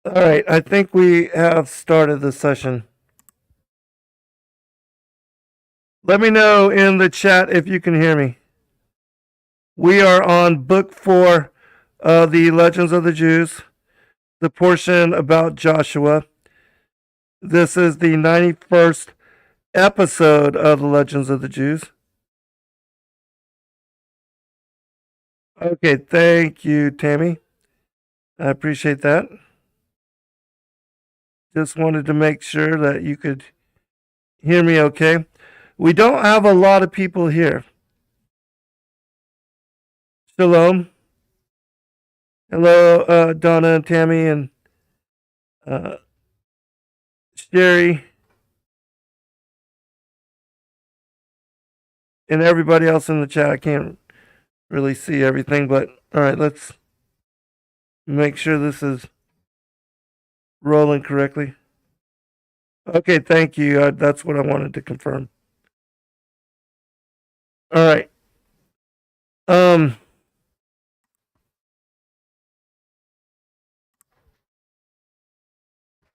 All right, I think we have started the session. Let me know in the chat if you can hear me. We are on book 4 of the Legends of the Jews, the portion about Joshua. This is the 91st episode of the Legends of the Jews. Okay, thank you, Tammy. I appreciate that. Just wanted to make sure that you could hear me okay. We don't have a lot of people here. Shalom. Hello, Donna and Tammy and Sherry and everybody else in the chat. I can't really see everything, but all right, let's make sure this is rolling correctly. Okay, thank you. That's what I wanted to confirm. All right.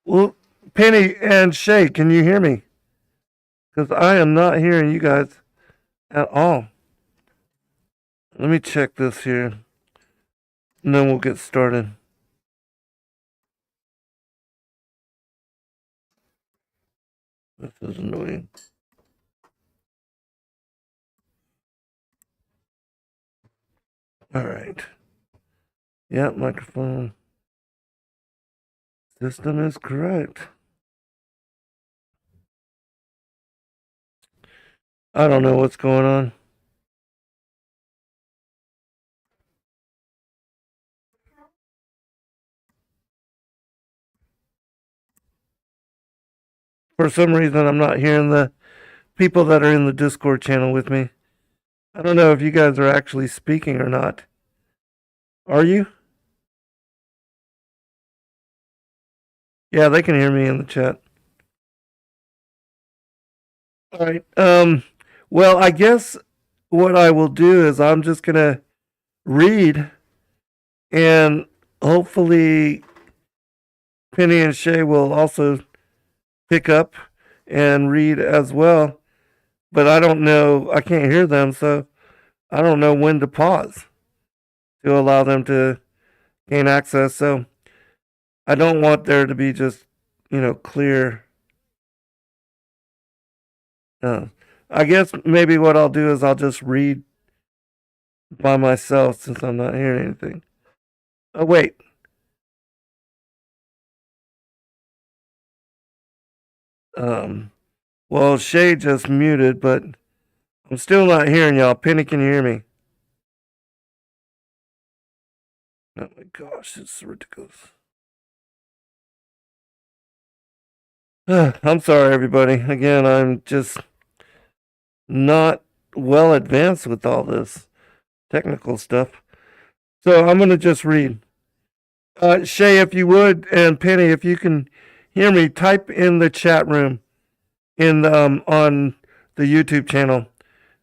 Well, Penny and Shay, can you hear me? Because I am not hearing you guys at all. Let me check this here, and then we'll get started. This is annoying. All right. Yeah, microphone system is correct. I don't know what's going on. For some reason, I'm not hearing the people that are in the Discord channel with me. I don't know if you guys are actually speaking or not. Are you? Yeah, they can hear me in the chat. All right. Well, I guess what I will do is I'm just going to read, and hopefully Penny and Shay will also pick up and read as well. But I don't know, I can't hear them, so I don't know when to pause to allow them to gain access. So I don't want there to be just, clear. I guess maybe what I'll do is I'll just read by myself since I'm not hearing anything. Oh, wait. Well, Shay just muted, but I'm still not hearing y'all. Penny, can you hear me? Oh my gosh, it's ridiculous. I'm sorry, everybody. Again, I'm just not well advanced with all this technical stuff. So I'm going to just read. Shay, if you would, and Penny, if you can hear me, type in the chat room on the YouTube channel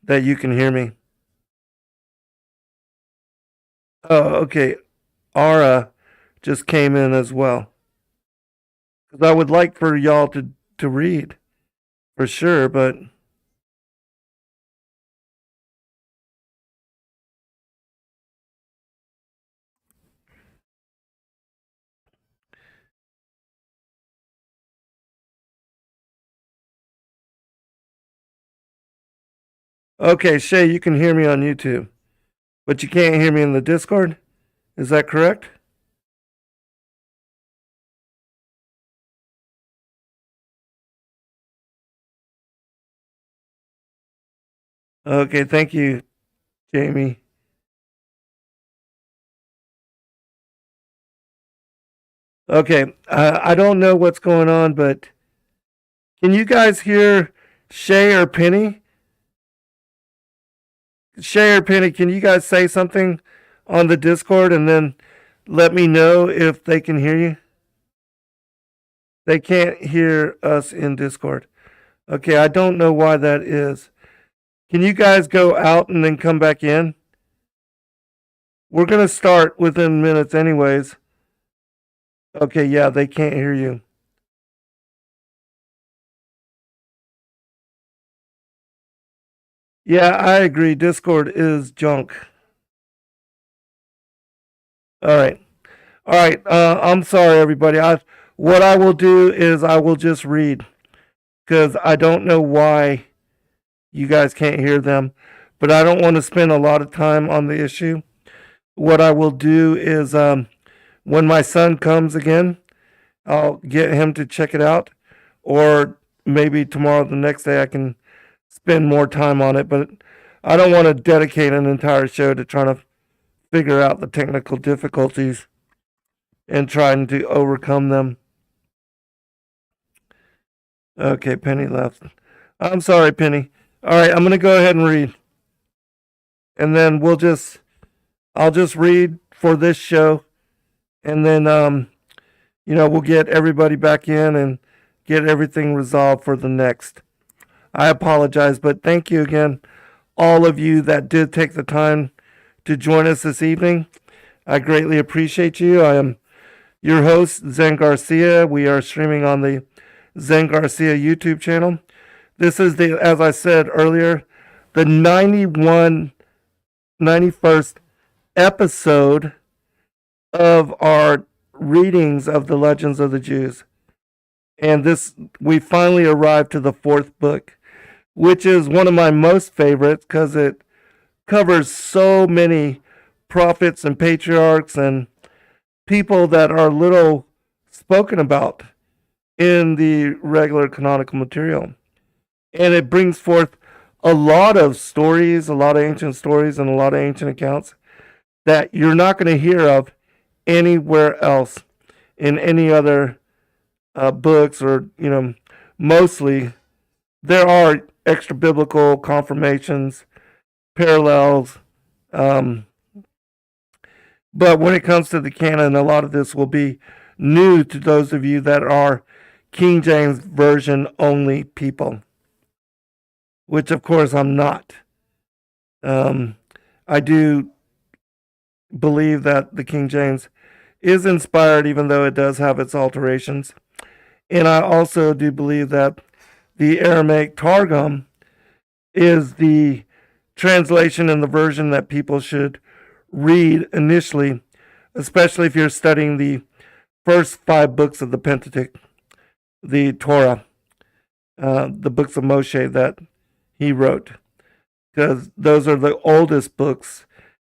that you can hear me. Oh, okay. Ara just came in as well. Because I would like for y'all to read for sure, but okay, Shay, you can hear me on YouTube, but you can't hear me in the Discord? Is that correct? Okay, thank you, Jamie. Okay, I don't know what's going on, but can you guys hear Shay or Penny? Shay or Penny, can you guys say something on the Discord and then let me know if they can hear you? They can't hear us in Discord. Okay, I don't know why that is. Can you guys go out and then come back in? We're going to start within minutes, anyways. Okay, yeah, they can't hear you. Yeah, I agree. Discord is junk. All right. All right. I'm sorry, everybody. What I will do is I will just read because I don't know why you guys can't hear them, but I don't want to spend a lot of time on the issue. What I will do is when my son comes again, I'll get him to check it out, or maybe tomorrow, the next day, I can spend more time on it. But I don't want to dedicate an entire show to trying to figure out the technical difficulties and trying to overcome them. Okay, Penny left. I'm sorry, Penny. All right, I'm going to go ahead and read. And then I'll just read for this show. And then, we'll get everybody back in and get everything resolved for the next. I apologize, but thank you again, all of you that did take the time to join us this evening. I greatly appreciate you. I am your host, Zen Garcia. We are streaming on the Zen Garcia YouTube channel. This is as I said earlier, the 91st episode of our readings of the Legends of the Jews. And we finally arrived to the fourth book, which is one of my most favorites because it covers so many prophets and patriarchs and people that are little spoken about in the regular canonical material. And it brings forth a lot of stories, a lot of ancient stories, and a lot of ancient accounts that you're not going to hear of anywhere else in any other books, or, mostly there are extra biblical confirmations, parallels. But when it comes to the canon, a lot of this will be new to those of you that are King James Version only people, which of course I'm not. I do believe that the King James is inspired, even though it does have its alterations. And I also do believe that the Aramaic Targum is the translation and the version that people should read initially, especially if you're studying the first 5 books of the Pentateuch, the Torah, the books of Moshe that he wrote, because those are the oldest books.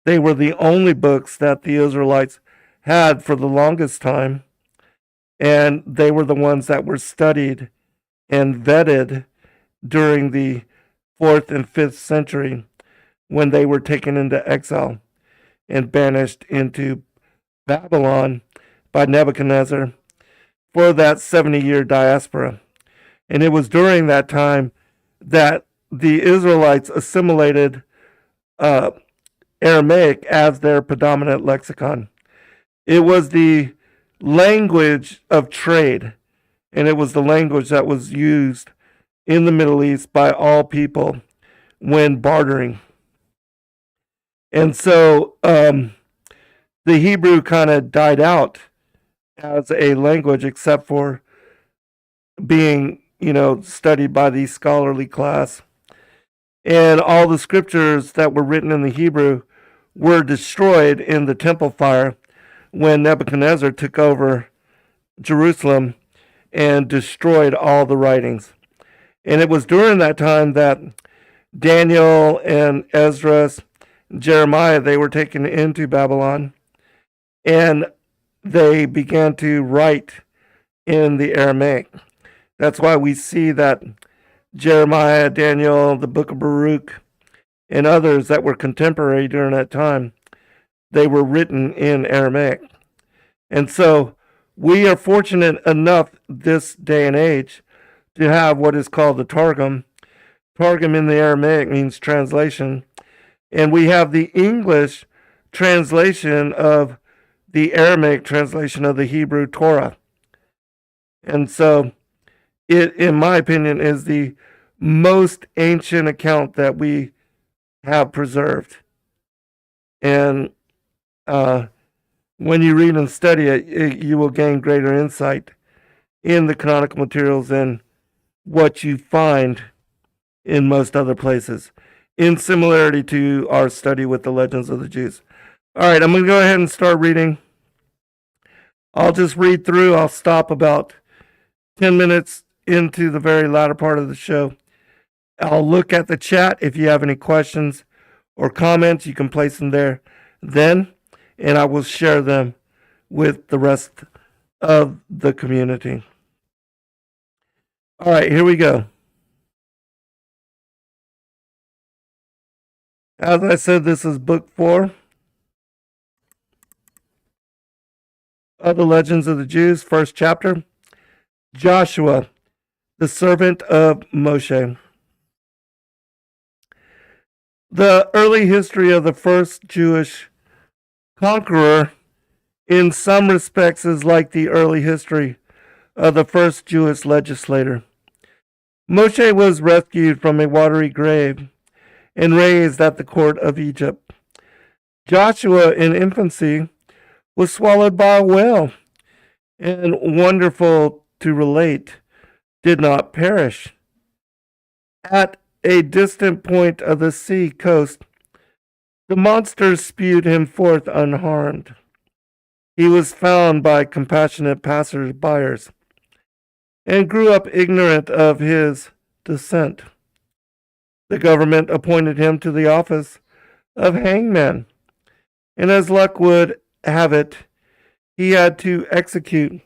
They were the only books that the Israelites had for the longest time, and they were the ones that were studied and vetted during the 4th and 5th century when they were taken into exile and banished into Babylon by Nebuchadnezzar for that 70-year diaspora. And it was during that time that the Israelites assimilated Aramaic as their predominant lexicon. It was the language of trade, and it was the language that was used in the Middle East by all people when bartering. And so the Hebrew kind of died out as a language, except for being, studied by the scholarly class. And all the scriptures that were written in the Hebrew were destroyed in the temple fire when Nebuchadnezzar took over Jerusalem and destroyed all the writings. And it was during that time that Daniel and Ezra, Jeremiah, they were taken into Babylon, and they began to write in the Aramaic. That's why we see that Jeremiah, Daniel, the book of Baruch, and others that were contemporary during that time, they were written in Aramaic. And so we are fortunate enough this day and age to have what is called the Targum. Targum in the Aramaic means translation. And we have the English translation of the Aramaic translation of the Hebrew Torah. And so it, in my opinion, is the most ancient account that we have preserved. And when you read and study it, you will gain greater insight in the canonical materials than what you find in most other places, in similarity to our study with the legends of the Jews. All right, I'm going to go ahead and start reading. I'll just read through. I'll stop about 10 minutes into the very latter part of the show. I'll look at the chat. If you have any questions or comments, you can place them there then, and I will share them with the rest of the community. All right, here we go. As I said, this is book 4 of the Legends of the Jews, first chapter. Joshua, the servant of Moshe. The early history of the first Jewish conqueror in some respects is like the early history of the first Jewish legislator. Moshe was rescued from a watery grave and raised at the court of Egypt. Joshua, in infancy, was swallowed by a whale, and, wonderful to relate, did not perish. At a distant point of the sea coast, the monsters spewed him forth unharmed. He was found by compassionate passers-by and grew up ignorant of his descent. The government appointed him to the office of hangman, and as luck would have it, he had to execute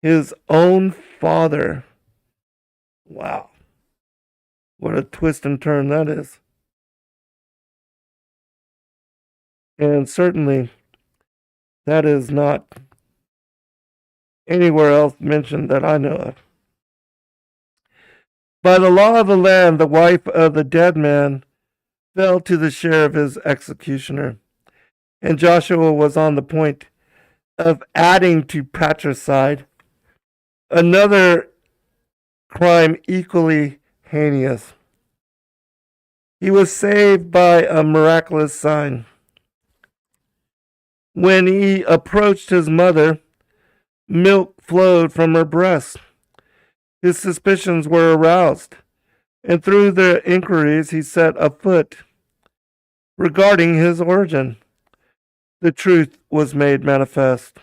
his own father. Wow. What a twist and turn that is. And certainly, that is not anywhere else mentioned that I know of. By the law of the land, the wife of the dead man fell to the share of his executioner, and Joshua was on the point of adding to patricide another crime equally heinous. He was saved by a miraculous sign. When he approached his mother, milk flowed from her breast. His suspicions were aroused, and through their inquiries he set afoot regarding his origin. The truth was made manifest.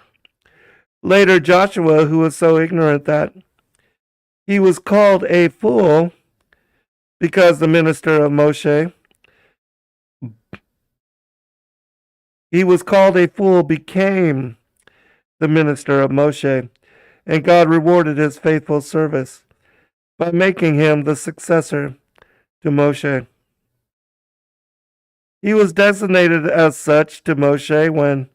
Later, Joshua, who was so ignorant that he was called a fool because the minister of Moshe, he was called a fool, became the minister of Moshe, and God rewarded his faithful service by making him the successor to Moshe. He was designated as such to Moshe when,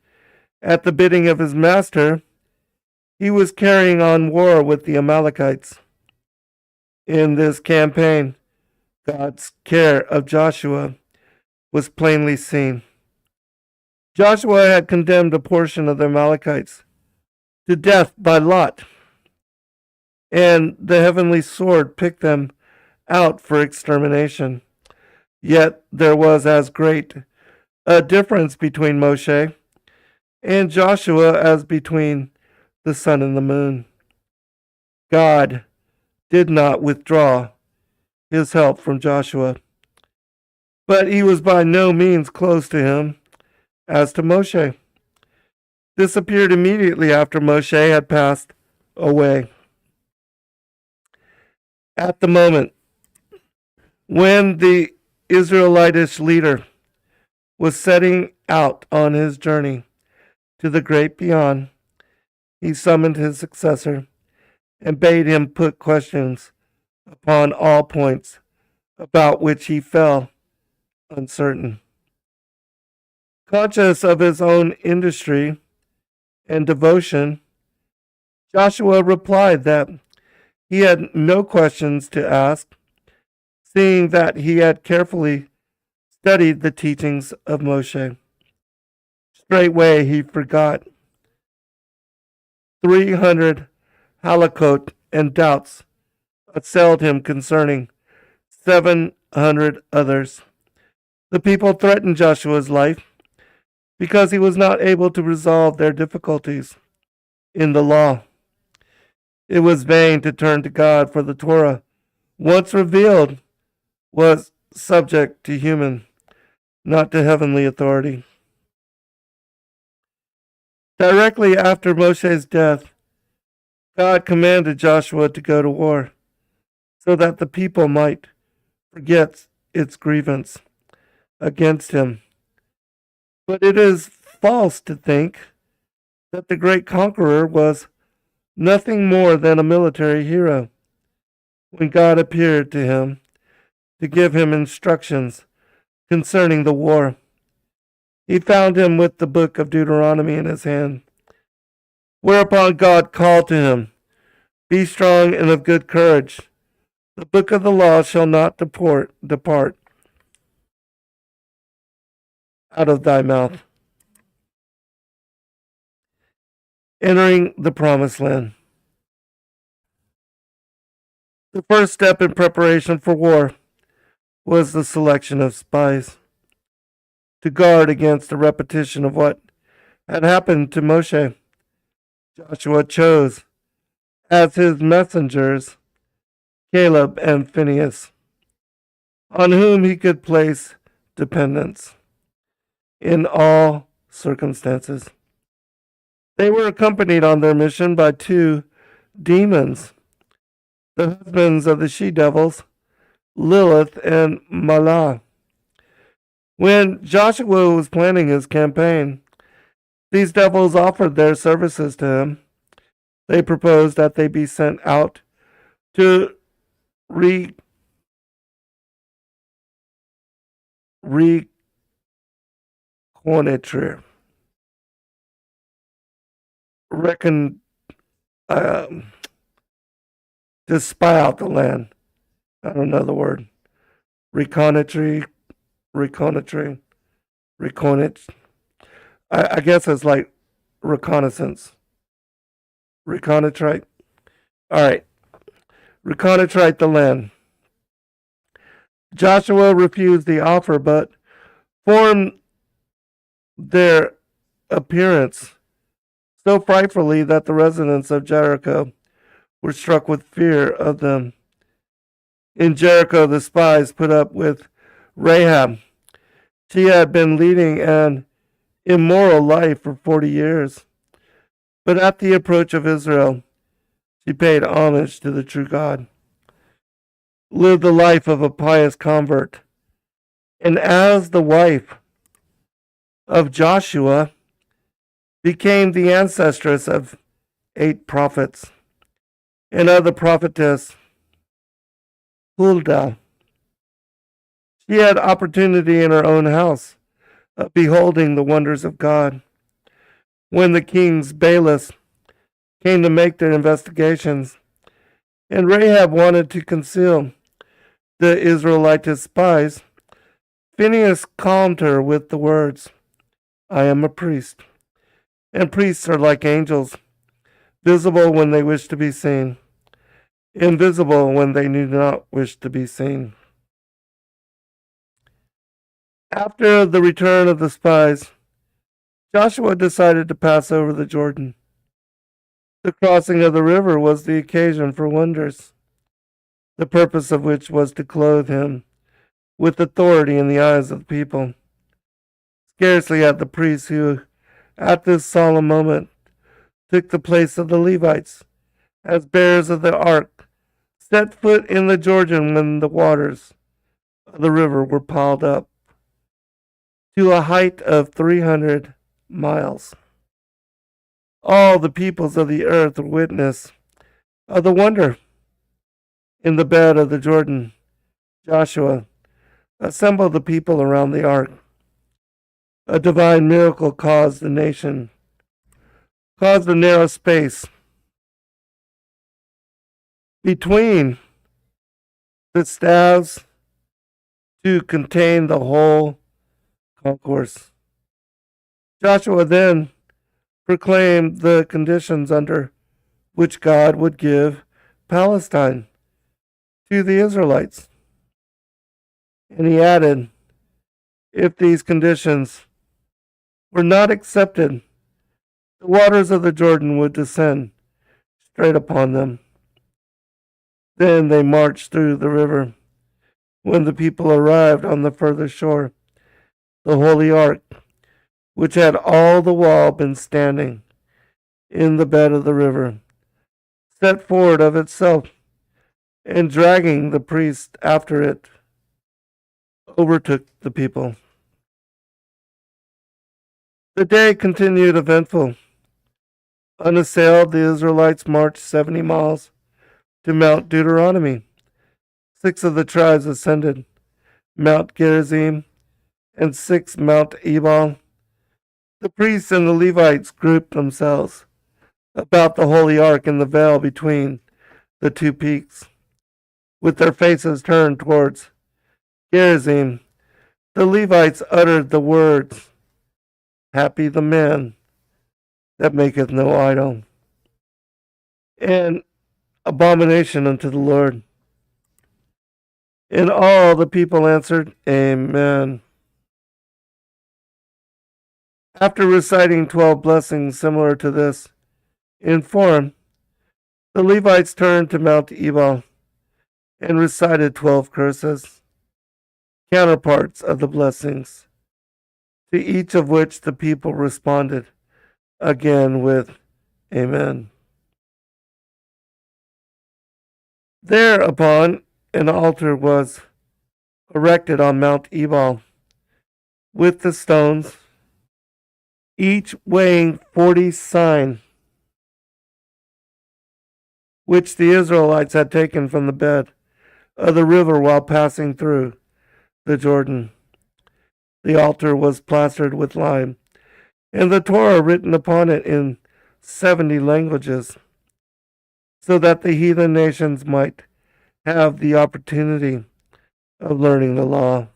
at the bidding of his master, he was carrying on war with the Amalekites. In this campaign, God's care of Joshua was plainly seen. Joshua had condemned a portion of the Amalekites to death by lot, and the heavenly sword picked them out for extermination. Yet there was as great a difference between Moshe and Joshua as between the sun and the moon. God did not withdraw his help from Joshua, but he was by no means close to him as to Moshe. This appeared immediately after Moshe had passed away. At the moment when the Israelitish leader was setting out on his journey to the great beyond, he summoned his successor and bade him put questions upon all points about which he fell uncertain. Conscious of his own industry and devotion, Joshua replied that he had no questions to ask, seeing that he had carefully studied the teachings of Moshe. Straightway he forgot 300 halakot and doubts assailed him concerning 700 others. The people threatened Joshua's life because he was not able to resolve their difficulties in the law. It was vain to turn to God, for the Torah, once revealed, was subject to human, not to heavenly authority. Directly after Moshe's death, God commanded Joshua to go to war so that the people might forget its grievance against him. But it is false to think that the great conqueror was nothing more than a military hero. When God appeared to him to give him instructions concerning the war, he found him with the book of Deuteronomy in his hand. Whereupon God called to him, "Be strong and of good courage. The book of the law shall not depart out of thy mouth." Entering the promised land. The first step in preparation for war was the selection of spies to guard against a repetition of what had happened to Moshe. Joshua chose as his messengers Caleb and Phinehas, on whom he could place dependence in all circumstances. They were accompanied on their mission by two demons, the husbands of the she-devils, Lilith and Malah. When Joshua was planning his campaign, these devils offered their services to him. They proposed that they be sent out to reconnoiter, to spy out the land. I don't know the word. Reconnoitering. I guess it's like reconnaissance. Reconnoiter. All right. Reconnoiter the land. Joshua refused the offer, but formed their appearance so frightfully that the residents of Jericho were struck with fear of them. In Jericho, the spies put up with Rahab. She had been leading an immoral life for 40 years. But at the approach of Israel, she paid homage to the true God, lived the life of a pious convert, and as the wife of Joshua, became the ancestress of 8 prophets, and of the prophetess Huldah. She had opportunity in her own house of beholding the wonders of God. When the king's bailiffs came to make their investigations, and Rahab wanted to conceal the Israelite spies, Phinehas calmed her with the words, "I am a priest, and priests are like angels, visible when they wish to be seen, invisible when they do not wish to be seen." After the return of the spies, Joshua decided to pass over the Jordan. The crossing of the river was the occasion for wonders, the purpose of which was to clothe him with authority in the eyes of the people. Scarcely had the priests who, at this solemn moment, took the place of the Levites as bearers of the ark, set foot in the Jordan when the waters of the river were piled up to a height of 300 miles. All the peoples of the earth were witness of the wonder. In the bed of the Jordan, Joshua assembled the people around the ark. A divine miracle caused a narrow space between the staves to contain the whole concourse. Joshua then proclaimed the conditions under which God would give Palestine to the Israelites. And he added, if these conditions were not accepted, the waters of the Jordan would descend straight upon them. Then they marched through the river. When the people arrived on the further shore, the holy ark, which had all the while been standing in the bed of the river, set forward of itself, and dragging the priest after it, overtook the people. The day continued eventful. Unassailed, the Israelites marched 70 miles to Mount Deuteronomy. 6 of the tribes ascended Mount Gerizim and 6 Mount Ebal. The priests and the Levites grouped themselves about the holy ark in the vale between the 2 peaks, with their faces turned towards Gerizim. The Levites uttered the words, "Happy the man that maketh no idol, and abomination unto the Lord." And all the people answered, Amen. After reciting 12 blessings similar to this in form, the Levites turned to Mount Ebal and recited 12 curses, counterparts of the blessings, to each of which the people responded again with Amen. Thereupon an altar was erected on Mount Ebal with the stones, each weighing 40 seim, which the Israelites had taken from the bed of the river while passing through the Jordan. The altar was plastered with lime, and the Torah written upon it in 70 languages, so that the heathen nations might have the opportunity of learning the law.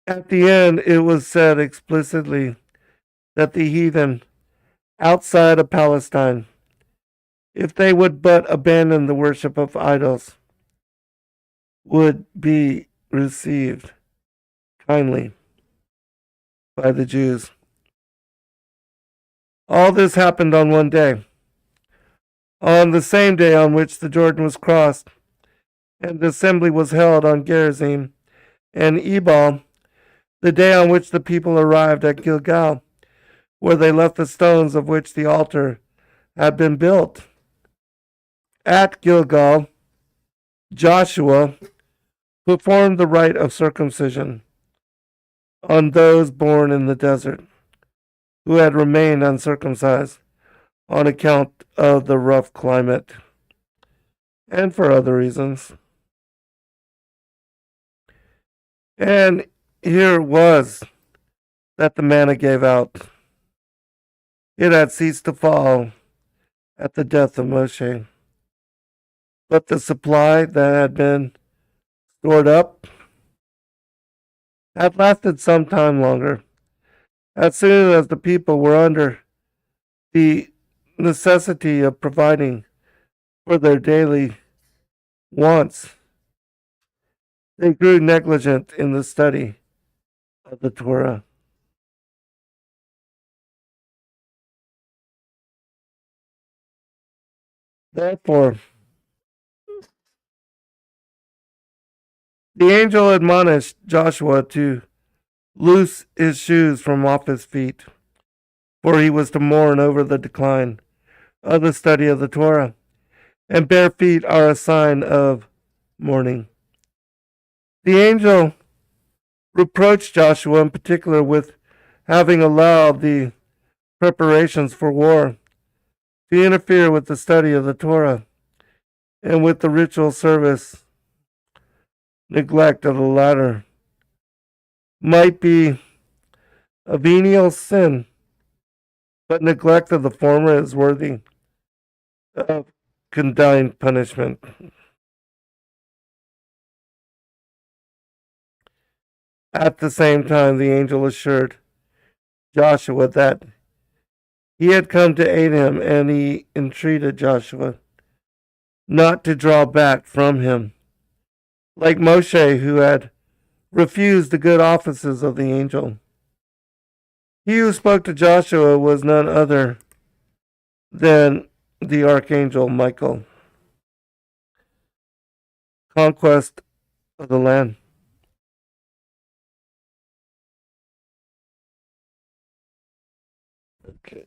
At the end, it was said explicitly that the heathen outside of Palestine, if they would but abandon the worship of idols, would be received kindly by the Jews. All this happened on one day, on the same day on which the Jordan was crossed, and the assembly was held on Gerizim and Ebal, the day on which the people arrived at Gilgal, where they left the stones of which the altar had been built. At Gilgal, Joshua performed the rite of circumcision on those born in the desert, who had remained uncircumcised on account of the rough climate and for other reasons. And here it was that the manna gave out. It had ceased to fall at the death of Moshe, but the supply that had been stored up had lasted some time longer. As soon as the people were under the necessity of providing for their daily wants, they grew negligent in the study of the Torah. Therefore, the angel admonished Joshua to loose his shoes from off his feet, for he was to mourn over the decline of the study of the Torah, and bare feet are a sign of mourning. The angel reproached Joshua in particular with having allowed the preparations for war to interfere with the study of the Torah and with the ritual service. Neglect of the latter might be a venial sin, but neglect of the former is worthy of condign punishment. At the same time, the angel assured Joshua that he had come to aid him, and he entreated Joshua not to draw back from him, like Moshe, who had refused the good offices of the angel. He who spoke to Joshua was none other than the archangel Michael. Conquest of the land. Okay.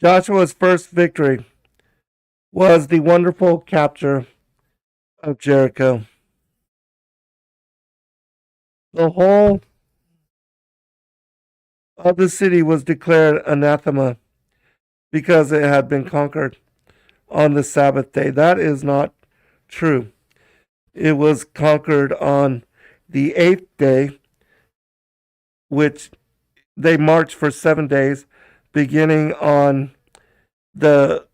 Joshua's first victory was the wonderful capture of Jericho. The whole of the city was declared anathema because it had been conquered on the Sabbath day. That is not true. It was conquered on the 8th day, which they marched for 7 days, beginning on the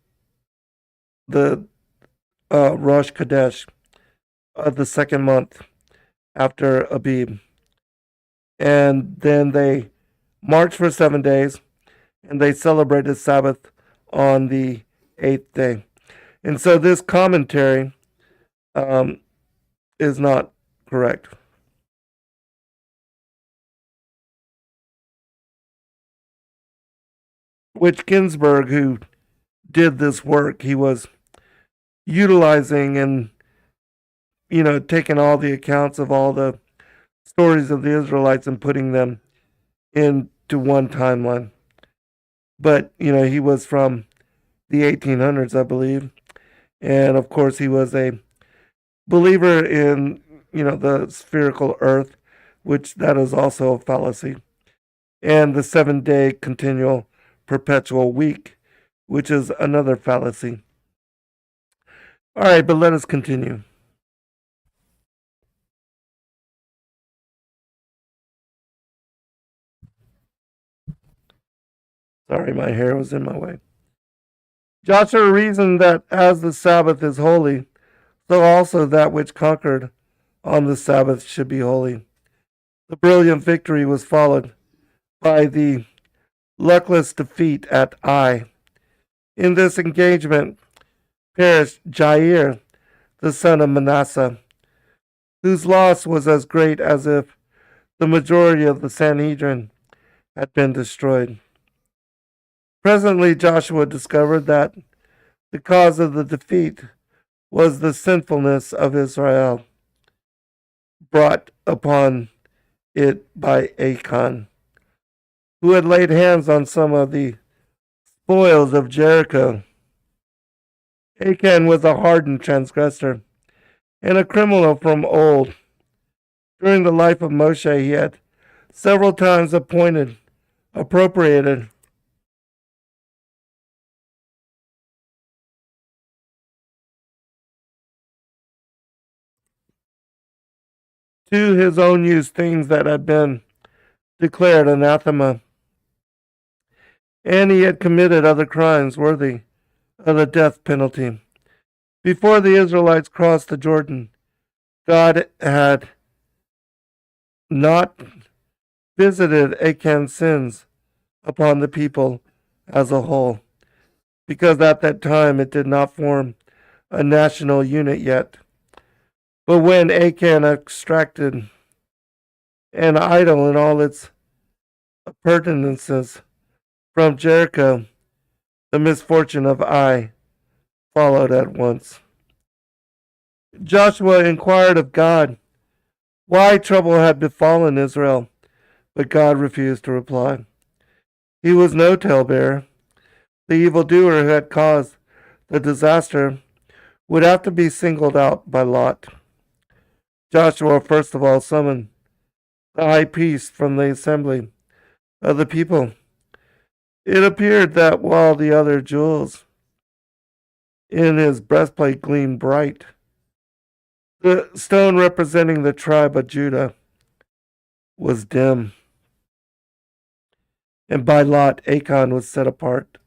Rosh Chodesh of the second month after Abib. And then they marched for 7 days, and they celebrated Sabbath on the 8th day. And so this commentary is not correct. Which Ginsburg, who did this work, he was utilizing and, taking all the accounts of all the stories of the Israelites and putting them into one timeline. But, he was from the 1800s, I believe. And of course, he was a believer in, the spherical earth, which that is also a fallacy. And the 7-day continual perpetual week, which is another fallacy. All right, but let us continue. Sorry, my hair was in my way. Joshua reasoned that as the Sabbath is holy, so also that which conquered on the Sabbath should be holy. The brilliant victory was followed by the luckless defeat at Ai. In this engagement perished Jair, the son of Manasseh, whose loss was as great as if the majority of the Sanhedrin had been destroyed. Presently, Joshua discovered that the cause of the defeat was the sinfulness of Israel, brought upon it by Achan, who had laid hands on some of the spoils of Jericho. Achan was a hardened transgressor and a criminal from old. During the life of Moshe, he had several times appropriated to his own use things that had been declared anathema, and he had committed other crimes worthy of the death penalty. Before the Israelites crossed the Jordan, God had not visited Achan's sins upon the people as a whole, because at that time it did not form a national unit yet. But when Achan extracted an idol and all its appurtenances from Jericho, the misfortune of Ai followed at once. Joshua inquired of God why trouble had befallen Israel, but God refused to reply. He was no talebearer. The evildoer who had caused the disaster would have to be singled out by lot. Joshua first of all summoned the high priest from the assembly of the people. It appeared that while the other jewels in his breastplate gleamed bright, the stone representing the tribe of Judah was dim. And by lot, Achan was set apart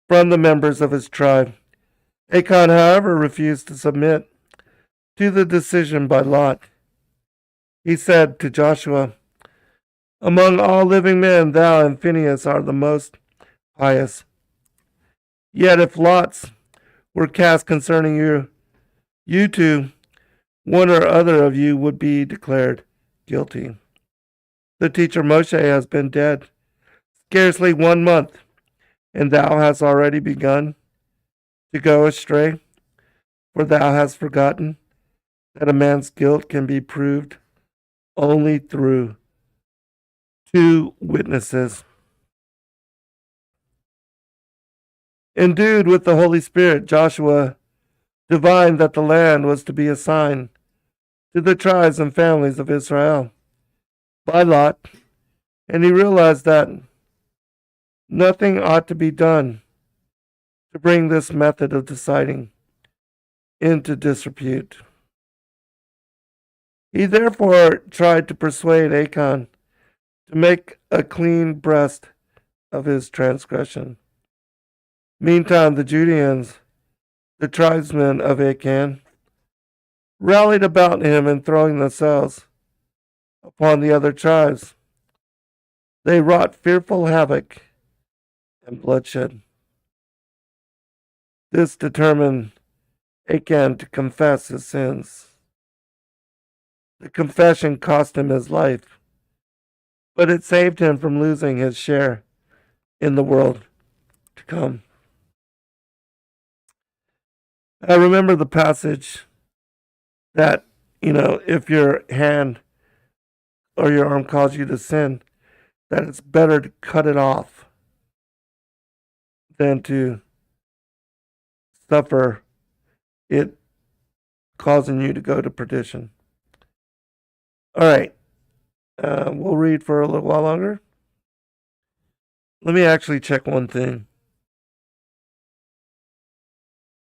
from the members of his tribe. Achan, however, refused to submit to the decision by lot. He said to Joshua, "Among all living men, thou and Phinehas are the most pious. Yet if lots were cast concerning you two, one or other of you would be declared guilty. The teacher Moshe has been dead scarcely 1 month, and thou hast already begun to go astray, for thou hast forgotten that a man's guilt can be proved only through 2 witnesses. Endued with the Holy Spirit, Joshua divined that the land was to be assigned to the tribes and families of Israel by lot, and he realized that nothing ought to be done to bring this method of deciding into disrepute. He therefore tried to persuade Achan to make a clean breast of his transgression. Meantime, the Judeans, the tribesmen of Achan, rallied about him and throwing themselves upon the other tribes, they wrought fearful havoc and bloodshed. This determined Achan to confess his sins. The confession cost him his life, but it saved him from losing his share in the world to come. I remember the passage that, if your hand or your arm calls you to sin, that it's better to cut it off than to suffer it causing you to go to perdition. All right. We'll read for a little while longer. Let me actually check one thing.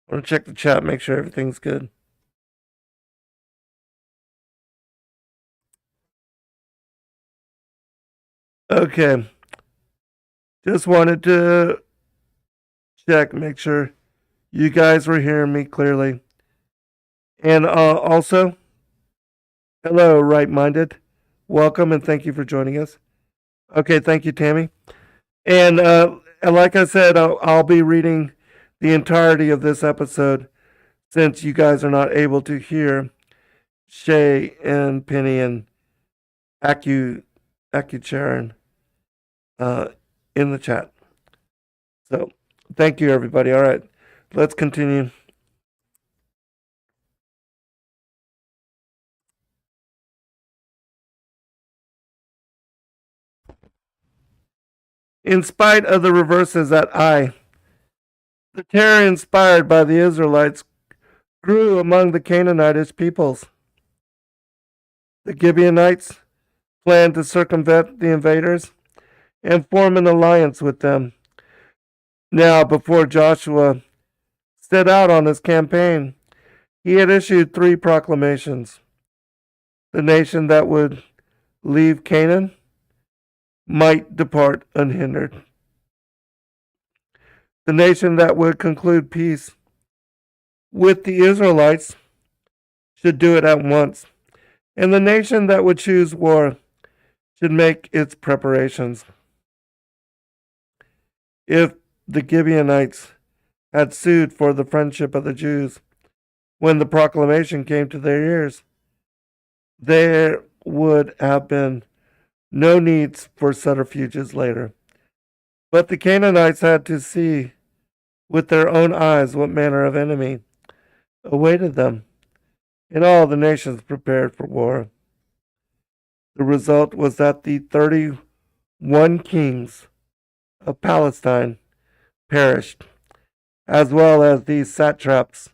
I want to check the chat, make sure everything's good. Okay. Just wanted to check, make sure you guys were hearing me clearly. And also, hello, Right-Minded. Welcome and thank you for joining us. Okay, thank you, Tammy. And like I said, I'll be reading the entirety of this episode since you guys are not able to hear Shay and Penny and AccuCharon in the chat. So, thank you, everybody. All right, let's continue. In spite of the reverses at Ai, the terror inspired by the Israelites grew among the Canaanitish peoples. The Gibeonites planned to circumvent the invaders and form an alliance with them. Now, before Joshua set out on his campaign, he had issued 3 proclamations. The nation that would leave Canaan might depart unhindered. The nation that would conclude peace with the Israelites should do it at once, and the nation that would choose war should make its preparations. If the Gibeonites had sued for the friendship of the Jews when the proclamation came to their ears, there would have been no needs for subterfuges later. But the Canaanites had to see with their own eyes what manner of enemy awaited them, and all the nations prepared for war. The result was that the 31 kings of Palestine perished, as well as the satraps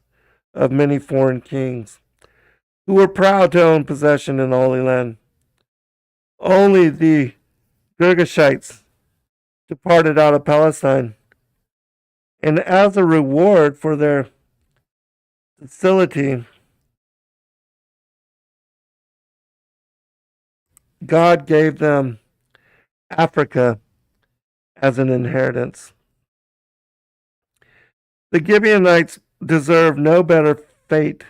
of many foreign kings, who were proud to own possession in the Holy Land. Only the Girgashites departed out of Palestine, and as a reward for their docility, God gave them Africa as an inheritance. The Gibeonites deserve no better fate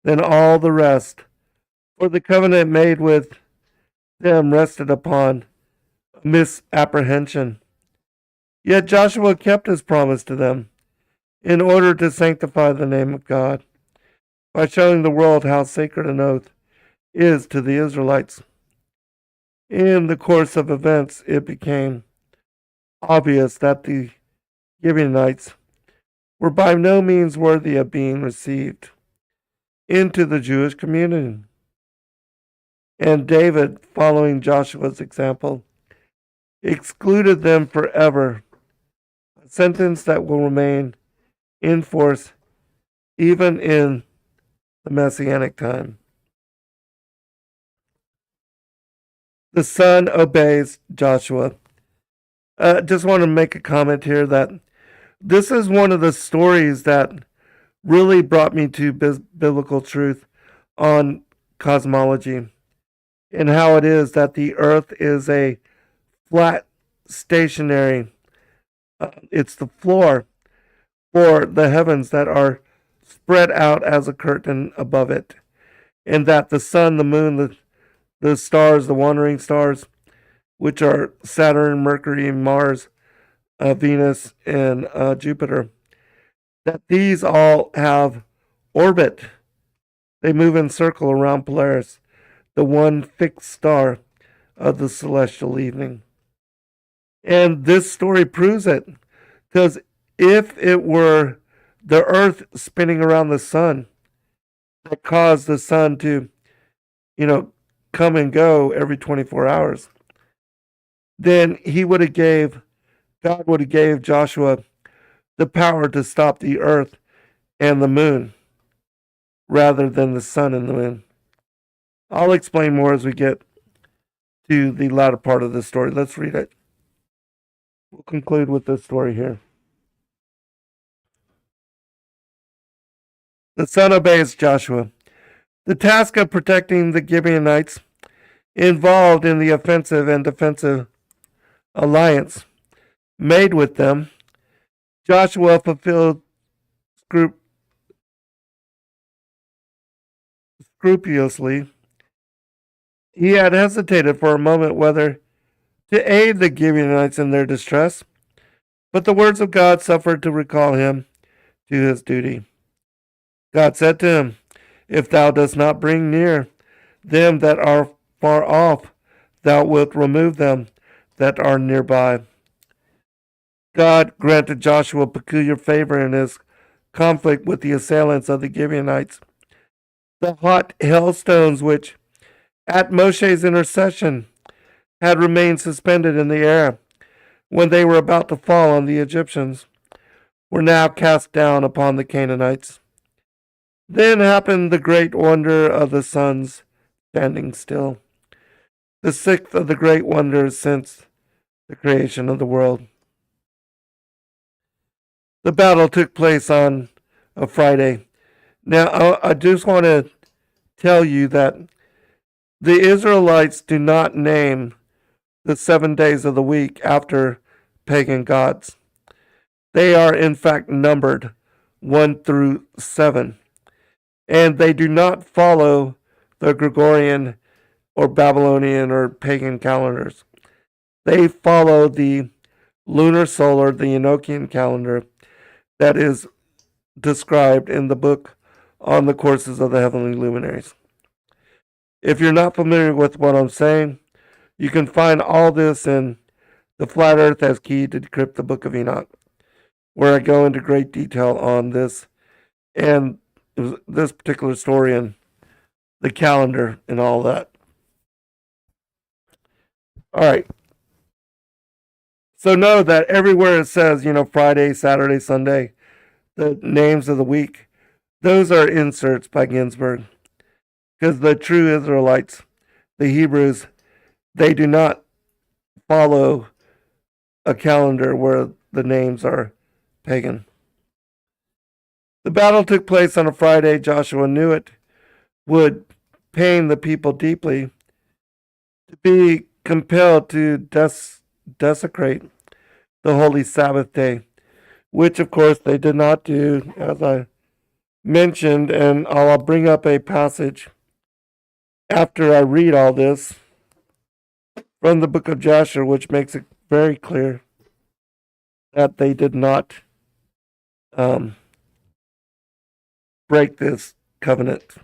than all the rest, for the covenant made with them rested upon misapprehension. Yet Joshua kept his promise to them in order to sanctify the name of God by showing the world how sacred an oath is to the Israelites. In the course of events, it became obvious that the Gibeonites were by no means worthy of being received into the Jewish community. And David, following Joshua's example, excluded them forever, a sentence that will remain in force even in the Messianic time. The son obeys Joshua. Just want to make a comment here that this is one of the stories that really brought me to biblical truth on cosmology and how it is that the earth is a flat, stationary, it's the floor for the heavens that are spread out as a curtain above it, and that the sun, the moon, the stars, the wandering stars, which are Saturn, Mercury, Mars, Venus, and Jupiter, that these all have orbit. They move in circle around Polaris, the one fixed star of the celestial evening. And this story proves it, because if it were the Earth spinning around the sun that caused the sun to, come and go every 24 hours, then God would have gave Joshua the power to stop the earth and the moon rather than the sun and the moon. I'll explain more as we get to the latter part of the story. Let's read it. We'll conclude with this story here. The son obeys Joshua. The task of protecting the Gibeonites involved in the offensive and defensive alliance made with them, Joshua fulfilled scrupulously. He had hesitated for a moment whether to aid the Gibeonites in their distress, but the words of God suffered to recall him to his duty. God said to him, "If thou dost not bring near them that are far off, thou wilt remove them that are nearby." God granted Joshua peculiar favor in his conflict with the assailants of the Gibeonites. The hot hailstones which, at Moshe's intercession, had remained suspended in the air when they were about to fall on the Egyptians, were now cast down upon the Canaanites. Then happened the great wonder of the sun's standing still, the sixth of the great wonders since the creation of the world. The battle took place on a Friday. Now, I just want to tell you that the Israelites do not name the 7 days of the week after pagan gods. They are, in fact, numbered 1 through 7. And they do not follow the Gregorian or Babylonian or pagan calendars. They follow the lunar solar, the Enochian calendar that is described in the book on the courses of the heavenly luminaries. If you're not familiar with what I'm saying, you can find all this in The Flat Earth as Key to Decrypt the Book of Enoch, where I go into great detail on this and this particular story and the calendar and all that. All right. So know that everywhere it says, Friday, Saturday, Sunday, the names of the week, those are inserts by Ginsburg. Because the true Israelites, the Hebrews, they do not follow a calendar where the names are pagan. The battle took place on a Friday. Joshua knew it would pain the people deeply to be compelled to desecrate the holy Sabbath day, which of course they did not do, as I mentioned, and I'll bring up a passage after I read all this from the book of Joshua, which makes it very clear. that they did not um, break this covenant.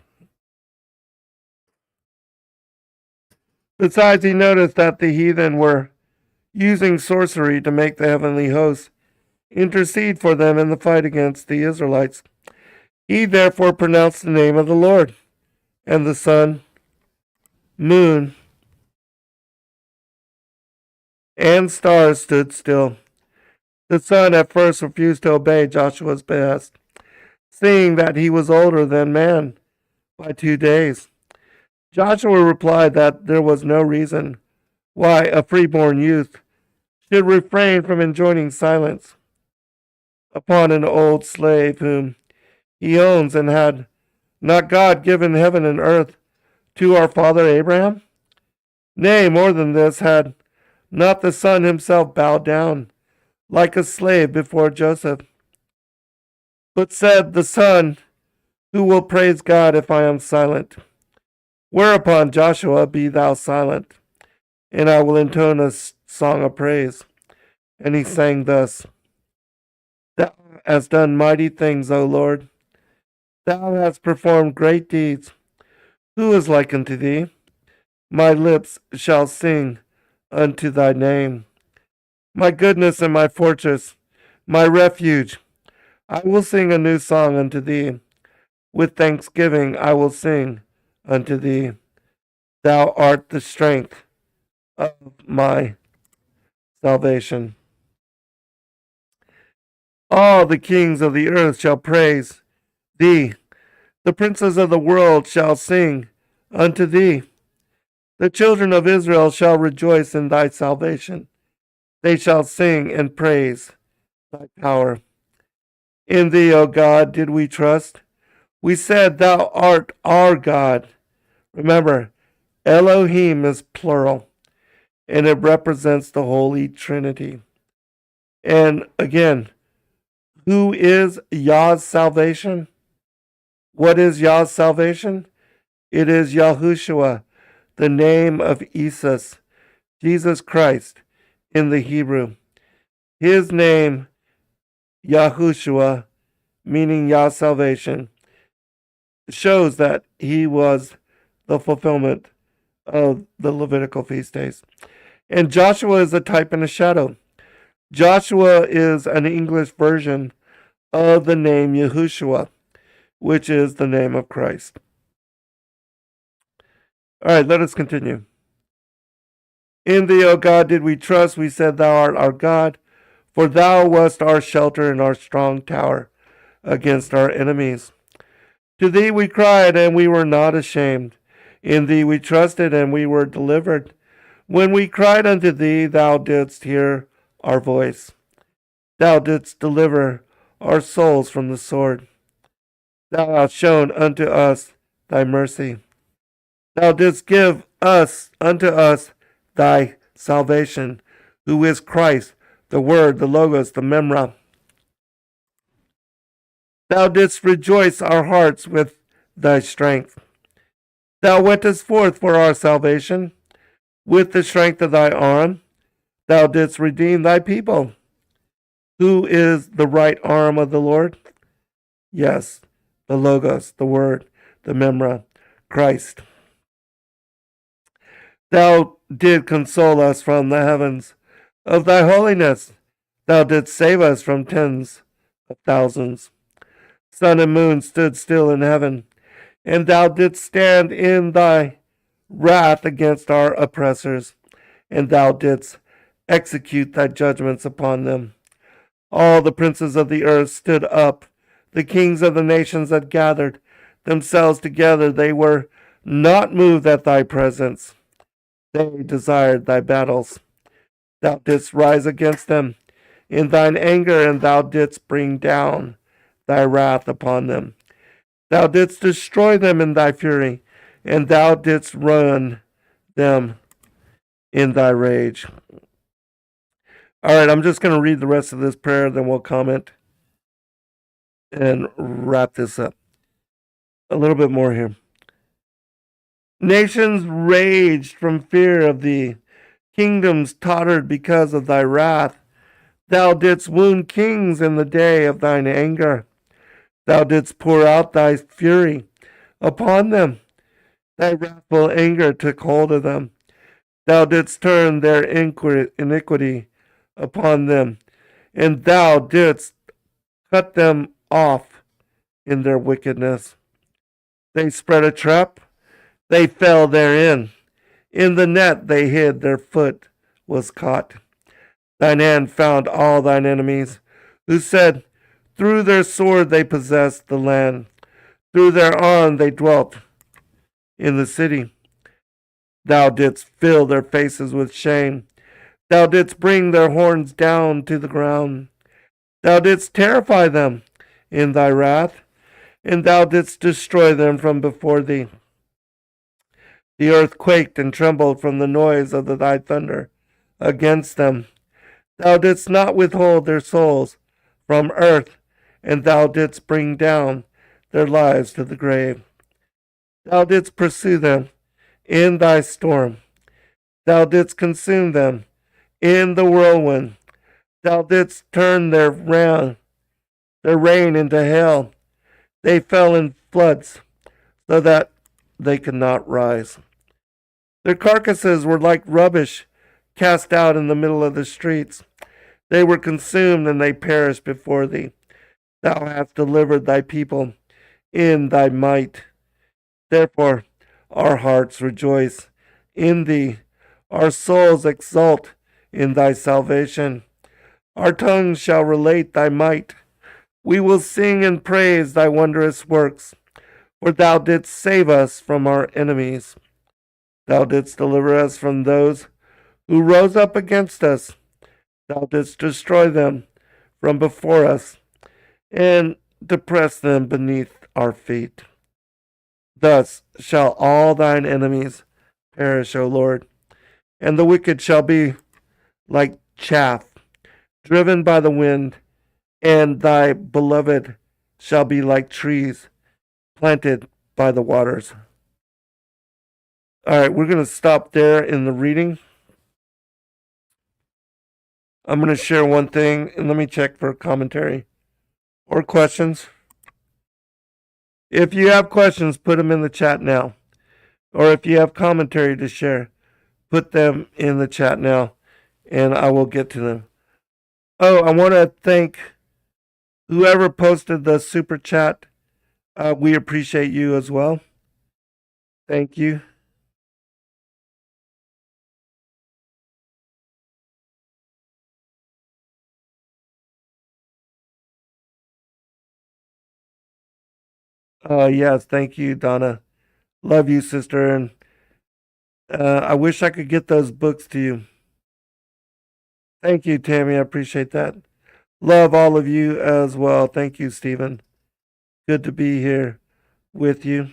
Besides, he noticed that the heathen were using sorcery to make the heavenly hosts intercede for them in the fight against the Israelites. He therefore pronounced the name of the Lord, and the sun, moon, and stars stood still. The sun at first refused to obey Joshua's behest, seeing that he was older than man by 2 days. Joshua replied that there was no reason why a freeborn youth should refrain from enjoining silence upon an old slave whom he owns, and had not God given heaven and earth to our father Abraham? Nay, more than this, had not the son himself bowed down like a slave before Joseph? But said the son, who will praise God if I am silent? Whereupon Joshua, be thou silent, and I will intone a song of praise. And he sang thus: Thou hast done mighty things, O Lord. Thou hast performed great deeds. Who is like unto thee? My lips shall sing unto thy name. My goodness and my fortress, my refuge, I will sing a new song unto thee. With thanksgiving I will sing unto thee. Thou art the strength of my salvation. All the kings of the earth shall praise thee. The princes of the world shall sing unto thee. The children of Israel shall rejoice in thy salvation. They shall sing and praise thy power. In thee, O God, did we trust. We said, Thou art our God. Remember, Elohim is plural, and it represents the Holy Trinity. And again, who is Yah's salvation? What is Yah's salvation? It is Yahushua, the name of Jesus Christ in the Hebrew. His name, Yahushua, meaning Yah's salvation, shows that he was the fulfillment of the Levitical feast days. And Joshua is a type and a shadow. Joshua is an English version of the name Yahushua, which is the name of Christ. All right, let us continue. In thee, O God, did we trust. We said, Thou art our God, for thou wast our shelter and our strong tower against our enemies. To thee we cried, and we were not ashamed. In thee we trusted, and we were delivered. When we cried unto thee, thou didst hear our voice. Thou didst deliver our souls from the sword. Thou hast shown unto us thy mercy. Thou didst give unto us thy salvation, who is Christ, the Word, the Logos, the Memra. Thou didst rejoice our hearts with thy strength. Thou wentest forth for our salvation. With the strength of thy arm, thou didst redeem thy people. Who is the right arm of the Lord? Yes, the Logos, the Word, the Memra, Christ. Thou did console us from the heavens of thy holiness. Thou didst save us from tens of thousands. Sun and moon stood still in heaven, and thou didst stand in thy wrath against our oppressors, and thou didst execute thy judgments upon them. All the princes of the earth stood up. The kings of the nations had gathered themselves together. They were not moved at thy presence. They desired thy battles. Thou didst rise against them in thine anger, and thou didst bring down thy wrath upon them. Thou didst destroy them in thy fury, and thou didst ruin them in thy rage. All right, I'm just going to read the rest of this prayer, then we'll comment and wrap this up. A little bit more here. Nations raged from fear of thee. Kingdoms tottered because of thy wrath. Thou didst wound kings in the day of thine anger. Thou didst pour out thy fury upon them. Thy wrathful anger took hold of them. Thou didst turn their iniquity upon them, and thou didst cut them off in their wickedness. They spread a trap, they fell therein. In the net they hid, their foot was caught. Thine hand found all thine enemies, who said, through their sword they possessed the land. Through their arm they dwelt in the city. Thou didst fill their faces with shame. Thou didst bring their horns down to the ground. Thou didst terrify them in thy wrath, and thou didst destroy them from before thee. The earth quaked and trembled from the noise of thy thunder against them. Thou didst not withhold their souls from earth, and thou didst bring down their lives to the grave. Thou didst pursue them in thy storm. Thou didst consume them in the whirlwind. Thou didst turn their rain into hail. They fell in floods, so that they could not rise. Their carcasses were like rubbish cast out in the middle of the streets. They were consumed, and they perished before thee. Thou hast delivered thy people in thy might. Therefore our hearts rejoice in thee. Our souls exult in thy salvation. Our tongues shall relate thy might. We will sing and praise thy wondrous works, for thou didst save us from our enemies. Thou didst deliver us from those who rose up against us. Thou didst destroy them from before us, and depress them beneath our feet. Thus shall all thine enemies perish, O Lord, and the wicked shall be like chaff driven by the wind, and thy beloved shall be like trees planted by the waters. All right, we're going to stop there in the reading. I'm going to share one thing, and let me check for commentary or questions. If you have questions, put them in the chat now. Or if you have commentary to share, put them in the chat now, and I will get to them. Oh, I want to thank whoever posted the super chat. We appreciate you as well. Thank you. Yes, thank you, Donna. Love you, sister. And I wish I could get those books to you. Thank you, Tammy. I appreciate that. Love all of you as well. Thank you, Stephen. Good to be here with you.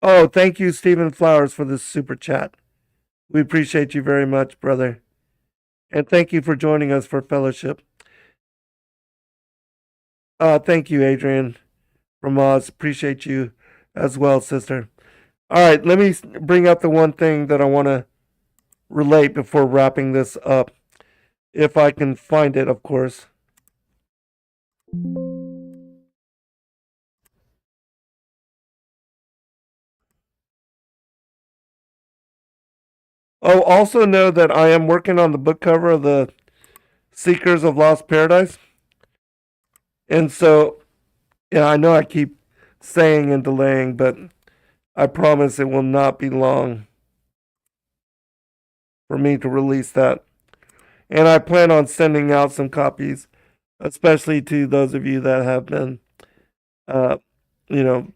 Oh, thank you, Stephen Flowers, for this super chat. We appreciate you very much, brother. And thank you for joining us for fellowship. Thank you, Adrian from Oz. Appreciate you as well, sister. All right, let me bring up the one thing that I want to relate before wrapping this up. If I can find it, of course. Oh, also know that I am working on the book cover of the Seekers of Lost Paradise. And so, yeah, I know I keep saying and delaying, but I promise it will not be long for me to release that. And I plan on sending out some copies, especially to those of you that have been,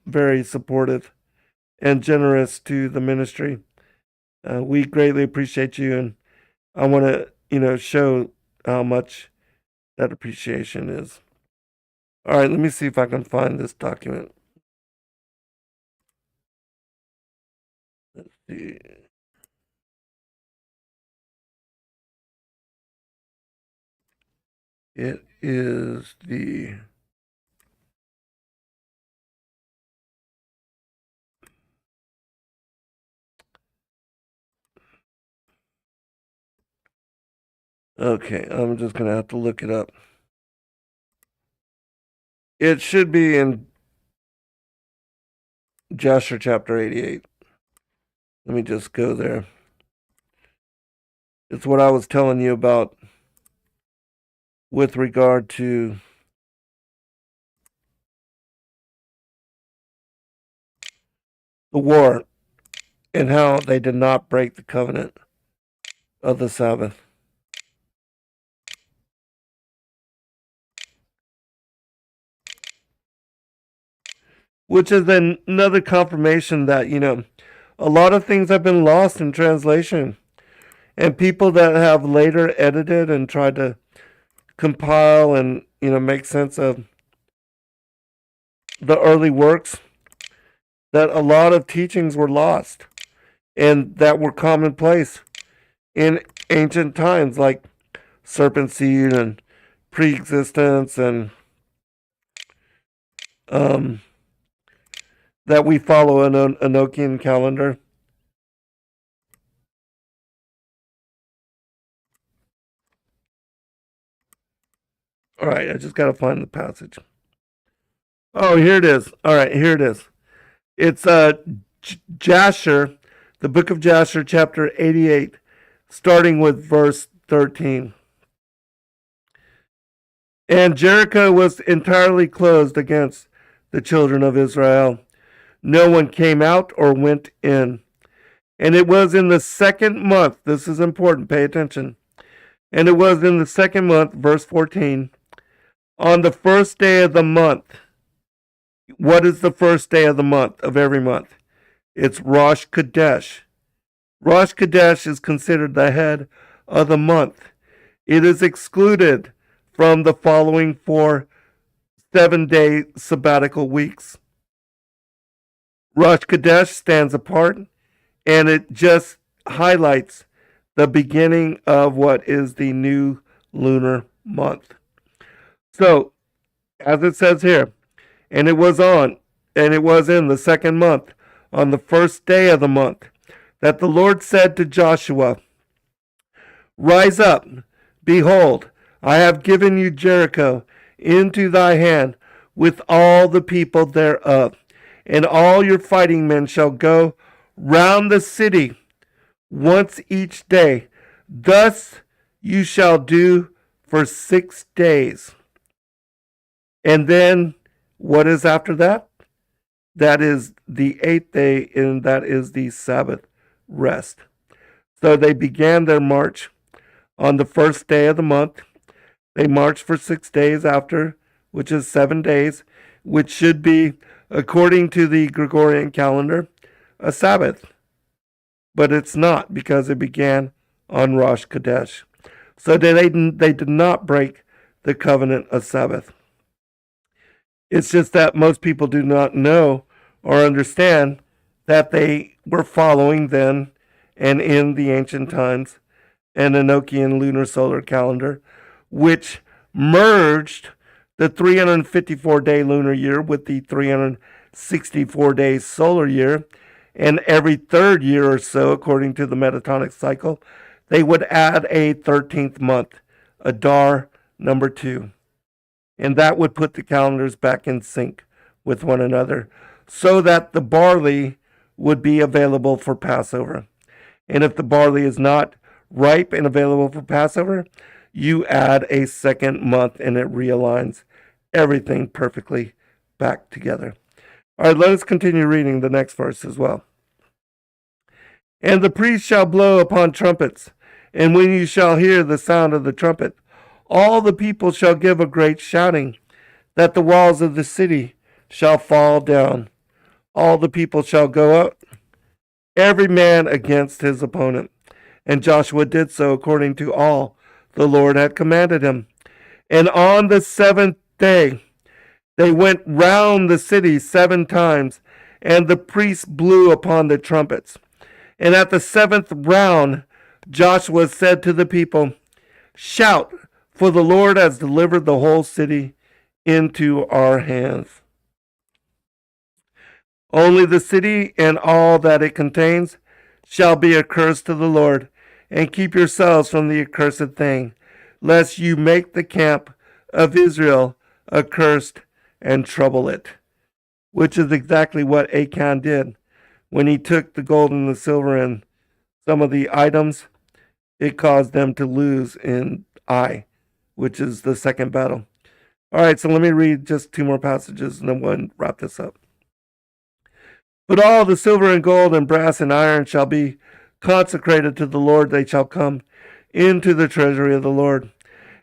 very supportive and generous to the ministry. We greatly appreciate you, and I want to, show how much that appreciation is. All right, let me see if I can find this document. Let's see. It is the Okay, I'm just going to have to look it up. It should be in Jasher chapter 88. Let me just go there. It's what I was telling you about with regard to the war and how they did not break the covenant of the Sabbath. Which is another confirmation that, a lot of things have been lost in translation. And people that have later edited and tried to compile and, make sense of the early works, that a lot of teachings were lost and that were commonplace in ancient times, like serpent seed and pre-existence and that we follow an Enochian calendar. All right, I just got to find the passage. Oh, here it is. All right, here it is. It's Jasher, the book of Jasher, chapter 88, starting with verse 13. And Jericho was entirely closed against the children of Israel. No one came out or went in. And it was in the second month. This is important. Pay attention. And it was in the second month, verse 14, on the first day of the month. What is the first day of the month, of every month? It's Rosh Chodesh. Rosh Chodesh is considered the head of the month. It is excluded from the following 4 7-day sabbatical weeks. Rosh Chodesh stands apart, and it just highlights the beginning of what is the new lunar month. So, as it says here, and it was in the second month, on the first day of the month, that the Lord said to Joshua, Rise up, behold, I have given you Jericho into thy hand with all the people thereof, and all your fighting men shall go round the city once each day. Thus you shall do for 6 days. And then what is after that? That is the 8th day, and that is the Sabbath rest. So they began their march on the first day of the month. They marched for 6 days after, which is 7 days, which should be, according to the Gregorian calendar, a Sabbath. But it's not, because it began on Rosh Chodesh. So they did not break the covenant of Sabbath. It's just that most people do not know or understand that they were following then and in the ancient times an Enochian lunar solar calendar, which merged the 354-day lunar year with the 364-day solar year. And every third year or so, according to the metatonic cycle, they would add a 13th month, Adar number 2. And that would put the calendars back in sync with one another so that the barley would be available for Passover. And if the barley is not ripe and available for Passover, you add a second month and it realigns everything perfectly back together. All right, let us continue reading the next verse as well. And the priest shall blow upon trumpets, and when you shall hear the sound of the trumpet, all the people shall give a great shouting, that the walls of the city shall fall down. All the people shall go out, every man against his opponent. And Joshua did so according to all the Lord had commanded him. And on the 7th day they went round the city 7 times, and the priests blew upon the trumpets. And at the 7th round Joshua said to the people, Shout, for the Lord has delivered the whole city into our hands. Only the city and all that it contains shall be accursed to the Lord, and keep yourselves from the accursed thing, lest you make the camp of Israel accursed and trouble it. Which is exactly what Achan did when he took the gold and the silver and some of the items. It caused them to lose in Ai, which is the second battle. All right, so let me read just two more passages and then we'll wrap this up. But all the silver and gold and brass and iron shall be consecrated to the Lord. They shall come into the treasury of the Lord.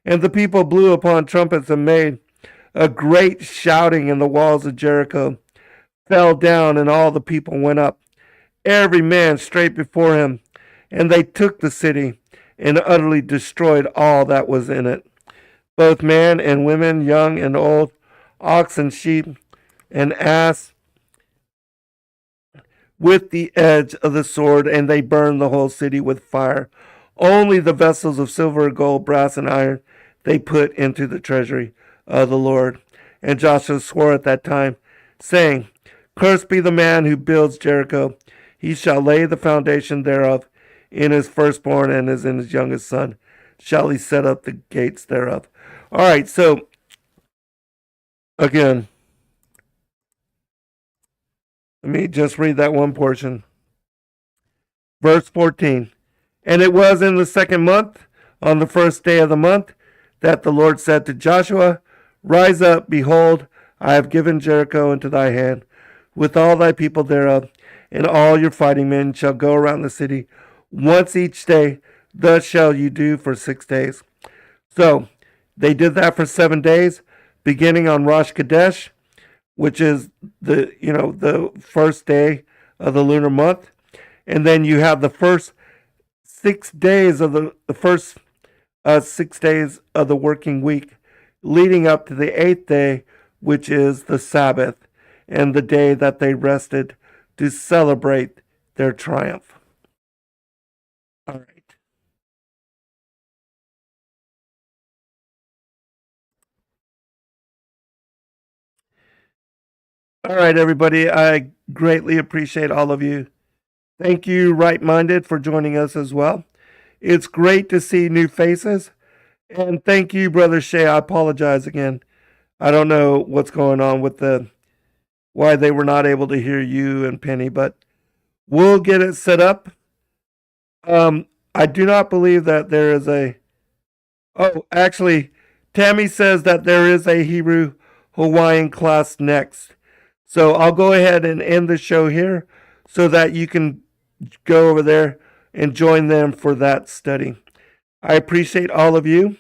And the people blew upon trumpets and made a great shouting, and the walls of Jericho fell down, and all the people went up, every man straight before him. And they took the city and utterly destroyed all that was in it, both man and women, young and old, ox and sheep and ass, with the edge of the sword, and they burned the whole city with fire. Only the vessels of silver, gold, brass, and iron they put into the treasury of the Lord. And Joshua swore at that time, saying, Cursed be the man who builds Jericho. He shall lay the foundation thereof. In his firstborn and as in his youngest son shall he set up the gates thereof. All right, so again, let me just read that one portion. Verse 14. And it was in the second month, on the first day of the month, that the Lord said to Joshua, Rise up, behold, I have given Jericho into thy hand, with all thy people thereof, and all your fighting men shall go around the city once each day. Thus shall you do for 6 days. So they did that for 7 days, beginning on Rosh Chodesh, which is the first day of the lunar month, and then you have the first 6 days of the first 6 days of the working week, leading up to the 8th day, which is the Sabbath, and the day that they rested to celebrate their triumph. All right. All right, everybody. I greatly appreciate all of you. Thank you, Right Minded, for joining us as well. It's great to see new faces. And thank you, Brother Shea. I apologize again. I don't know what's going on with why they were not able to hear you and Penny, but we'll get it set up. I do not believe that there is actually, Tammy says that there is a Hebrew Hawaiian class next. So I'll go ahead and end the show here so that you can go over there and join them for that study. I appreciate all of you.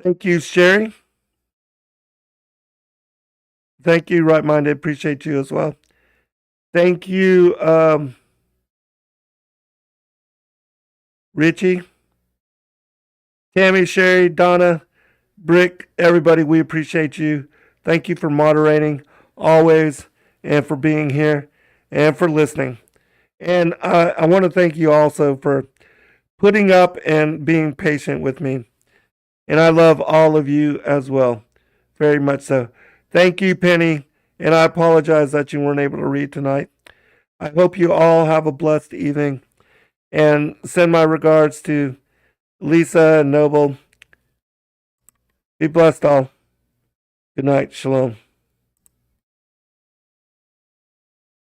Thank you, Sherry. Thank you, Right Minded. Appreciate you as well. Thank you, Richie, Tammy, Sherry, Donna, Brick, everybody. We appreciate you. Thank you for moderating always and for being here and for listening. And I want to thank you also for putting up and being patient with me. And I love all of you as well. Very much so. Thank you, Penny. And I apologize that you weren't able to read tonight. I hope you all have a blessed evening. And send my regards to Lisa and Noble. Be blessed all. Good night. Shalom.